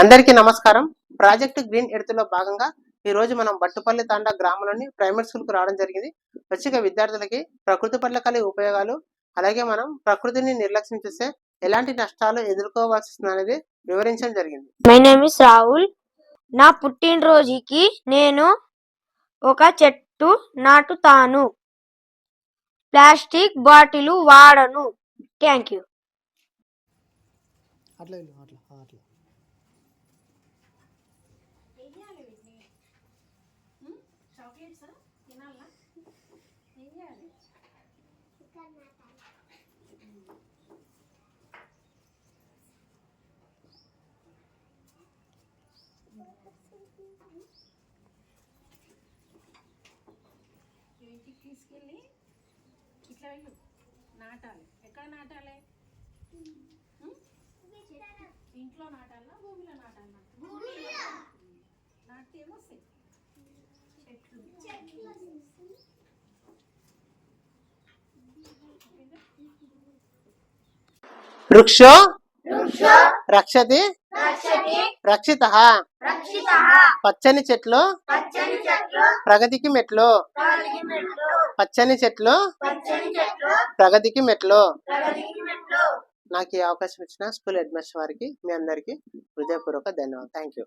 అందరికీ నమస్కారం. Project green ఎర్త్లో భాగంగా ఈ రోజు మనం బట్టుపల్లి తాండా గ్రామంలోని ప్రైమరీ స్కూల్కు రావడం జరిగింది. వచ్చే విద్యార్థులకి ప్రకృతి పట్ల కలిగే ఉపయోగాలు, అలాగే మనం ప్రకృతిని నిర్లక్ష్యం చేస్తే ఎలాంటి నష్టాలు ఎదుర్కోవాల్సి వస్తుందనేది వివరించడం జరిగింది. My name is Rahul. నా పుట్టినరోజుకి నేను ఒక చెట్టు నాటుతాను. ప్లాస్టిక్ బాటిల్ వాడను. Thank you. ఇంటికి తీసుకెళ్ళి ఇట్లా వెళ్ళు నాటాలి. ఎక్కడ నాటాలి? ఇంట్లో నాటాలా, భూమిలో నాటాలా? నాటితే ఏమొస్తాయి? చెట్లు. వృక్షో రక్షతి రక్షితః. పచ్చని చెట్లు ప్రగతికి మెట్లు. పచ్చని చెట్లు ప్రగతికి మెట్లు. నాకు ఈ అవకాశం ఇచ్చిన స్కూల్ హెడ్ మాస్టర్ వారికి, మీ అందరికీ హృదయపూర్వక ధన్యవాదాలు. Thank you.